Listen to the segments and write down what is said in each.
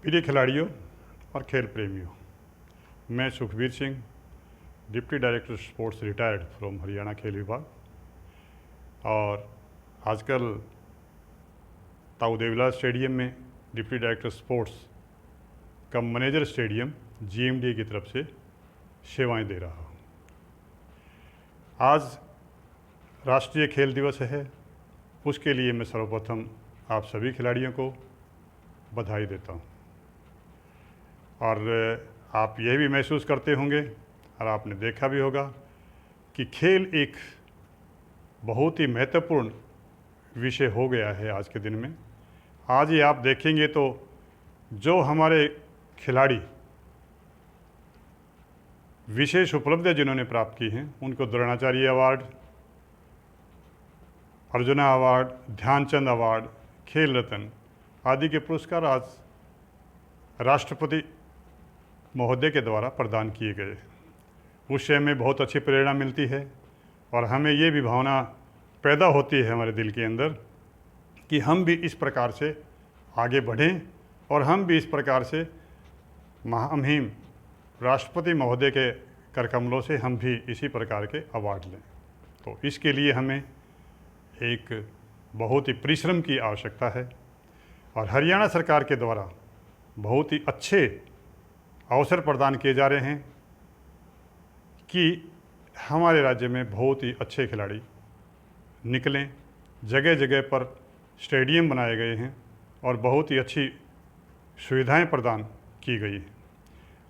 प्रिय खिलाड़ियों और खेल प्रेमियों, मैं Sukhbir Singh, deputy director sports retired from Haryana खेल विभाग, और आजकल ताऊ देवीलाल स्टेडियम में डिप्टी डायरेक्टर स्पोर्ट्स कम मैनेजर स्टेडियम GMDA की तरफ से सेवाएं दे रहा हूँ। आज राष्ट्रीय खेल दिवस है, उसके लिए मैं सर्वप्रथम आप सभी खिलाड़ियों को बधाई देता हूँ। और आप यह भी महसूस करते होंगे और आपने देखा भी होगा कि खेल एक बहुत ही महत्वपूर्ण विषय हो गया है आज के दिन में। आज ही आप देखेंगे तो जो हमारे खिलाड़ी विशेष उपलब्धियां जिन्होंने प्राप्त की हैं, उनको Dronacharya award, Arjuna award, Dhyan Chand award, Khel Ratna आदि के पुरस्कार आज राष्ट्रपति महोदय के द्वारा प्रदान किए गए। उससे हमें बहुत अच्छी प्रेरणा मिलती है और हमें ये भी भावना पैदा होती है हमारे दिल के अंदर कि हम भी इस प्रकार से आगे बढ़ें और हम भी इस प्रकार से महामहिम राष्ट्रपति महोदय के करकमलों से हम भी इसी प्रकार के अवार्ड लें। तो इसके लिए हमें एक बहुत ही परिश्रम की आवश्यकता है और हरियाणा सरकार के द्वारा बहुत ही अच्छे अवसर प्रदान किए जा रहे हैं कि हमारे राज्य में बहुत ही अच्छे खिलाड़ी निकलें। जगह जगह पर स्टेडियम बनाए गए हैं और बहुत ही अच्छी सुविधाएं प्रदान की गई हैं।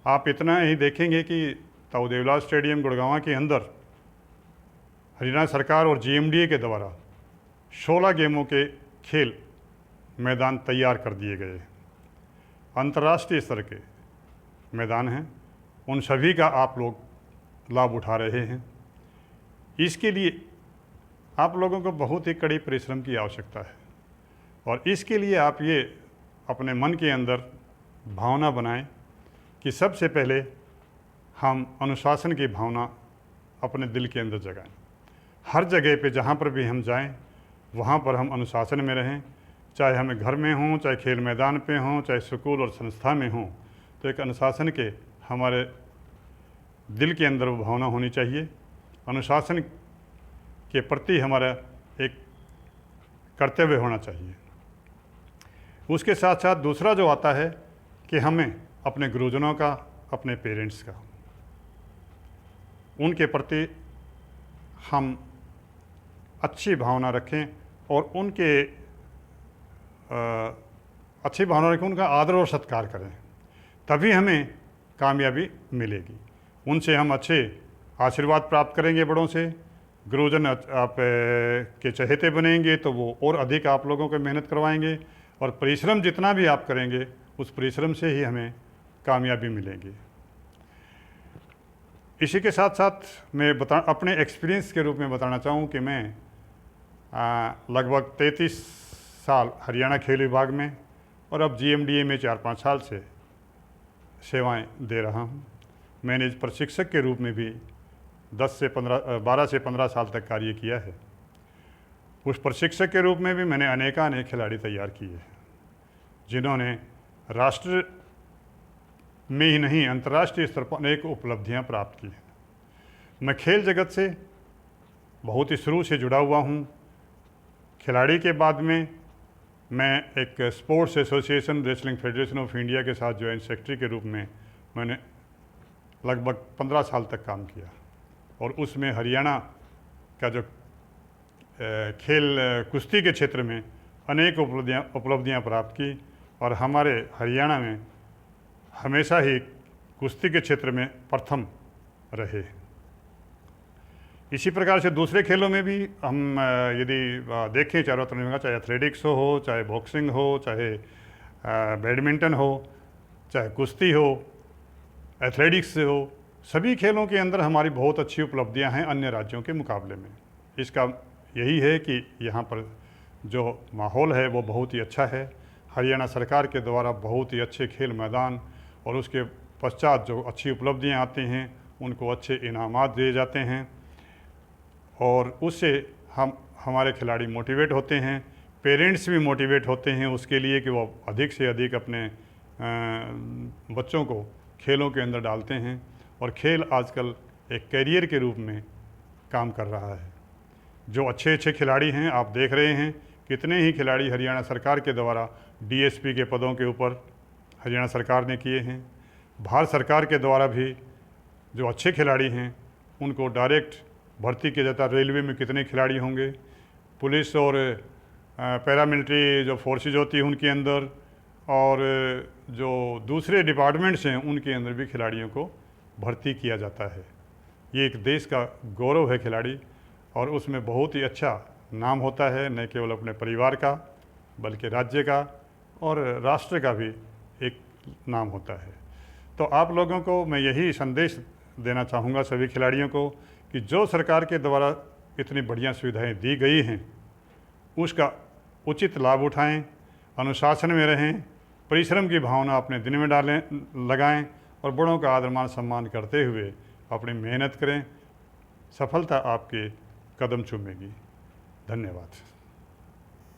आप इतना ही देखेंगे कि ताऊ देवीलाल स्टेडियम गुड़गांव के अंदर हरियाणा सरकार और GMDA के द्वारा 16 गेमों के खेल मैदान तैयार कर दिए गए। अंतर्राष्ट्रीय स्तर के मैदान हैं, उन सभी का आप लोग लाभ उठा रहे हैं। इसके लिए आप लोगों को बहुत ही कड़ी परिश्रम की आवश्यकता है और इसके लिए आप ये अपने मन के अंदर भावना बनाएं कि सबसे पहले हम अनुशासन की भावना अपने दिल के अंदर जगाएं। हर जगह पे जहाँ पर भी हम जाएं वहाँ पर हम अनुशासन में रहें, चाहे हमें घर में हों, चाहे खेल मैदान पे हों, चाहे स्कूल और संस्था में हों। तो एक अनुशासन के हमारे दिल के अंदर वो भावना होनी चाहिए। अनुशासन के प्रति हमारा एक कर्तव्य होना चाहिए। उसके साथ साथ दूसरा जो आता है कि हमें अपने गुरुजनों का, अपने पेरेंट्स का, उनके प्रति हम अच्छी भावना रखें और उनके अच्छी भावना रखें, उनका आदर और सत्कार करें, तभी हमें कामयाबी मिलेगी। उनसे हम अच्छे आशीर्वाद प्राप्त करेंगे, बड़ों से गुरुजन आप के चहेते बनेंगे तो वो और अधिक आप लोगों को मेहनत करवाएंगे और परिश्रम जितना भी आप करेंगे उस परिश्रम से ही हमें कामयाबी मिलेगी। इसी के साथ साथ मैं अपने एक्सपीरियंस के रूप में बताना चाहूँ कि मैं लगभग 33 साल हरियाणा खेल विभाग में और अब GMDA में 4-5 साल से सेवाएं दे रहा हूं। मैंने प्रशिक्षक के रूप में भी 12 से 15 साल तक कार्य किया है। उस प्रशिक्षक के रूप में भी मैंने अनेक खिलाड़ी तैयार किए हैं जिन्होंने राष्ट्र में ही नहीं अंतर्राष्ट्रीय स्तर पर अनेक उपलब्धियां प्राप्त की हैं। मैं खेल जगत से बहुत ही शुरू से जुड़ा हुआ हूं। खिलाड़ी के बाद में मैं एक sports association wrestling federation of India के साथ जॉइंट सेक्रेटरी के रूप में मैंने लगभग 15 साल तक काम किया और उसमें हरियाणा का जो खेल कुश्ती के क्षेत्र में अनेक उपलब्धियां प्राप्त की और हमारे हरियाणा में हमेशा ही कुश्ती के क्षेत्र में प्रथम रहे। इसी प्रकार से दूसरे खेलों में भी हम यदि देखें चारों तरफ, चाहे एथलेटिक्स हो, चाहे बॉक्सिंग हो, चाहे बैडमिंटन हो, चाहे कुश्ती हो, एथलेटिक्स हो, सभी खेलों के अंदर हमारी बहुत अच्छी उपलब्धियां हैं अन्य राज्यों के मुकाबले में। इसका यही है कि यहाँ पर जो माहौल है वो बहुत ही अच्छा है। हरियाणा सरकार के द्वारा बहुत ही अच्छे खेल मैदान और उसके पश्चात जो अच्छी उपलब्धियाँ आती हैं उनको अच्छे इनामात दिए जाते हैं और उससे हमारे खिलाड़ी मोटिवेट होते हैं, पेरेंट्स भी मोटिवेट होते हैं उसके लिए कि वो अधिक से अधिक अपने बच्चों को खेलों के अंदर डालते हैं और खेल आजकल एक कैरियर के रूप में काम कर रहा है। जो अच्छे अच्छे खिलाड़ी हैं, आप देख रहे हैं कितने ही खिलाड़ी हरियाणा सरकार के द्वारा डीएसपी के पदों के ऊपर हरियाणा सरकार ने किए हैं। भारत सरकार के द्वारा भी जो अच्छे खिलाड़ी हैं उनको डायरेक्ट भर्ती किया जाता है। रेलवे में कितने खिलाड़ी होंगे, पुलिस और पैरामिलिट्री जो फोर्सेज होती है उनके अंदर, और जो दूसरे डिपार्टमेंट्स हैं उनके अंदर भी खिलाड़ियों को भर्ती किया जाता है। ये एक देश का गौरव है खिलाड़ी, और उसमें बहुत ही अच्छा नाम होता है, न केवल अपने परिवार का बल्कि राज्य का और राष्ट्र का भी एक नाम होता है। तो आप लोगों को मैं यही संदेश देना चाहूँगा, सभी खिलाड़ियों को, कि जो सरकार के द्वारा इतनी बढ़िया सुविधाएं दी गई हैं उसका उचित लाभ उठाएं, अनुशासन में रहें, परिश्रम की भावना अपने दिन में लगाएं और बड़ों का आदर मान सम्मान करते हुए अपनी मेहनत करें। सफलता आपके कदम चूमेगी। धन्यवाद।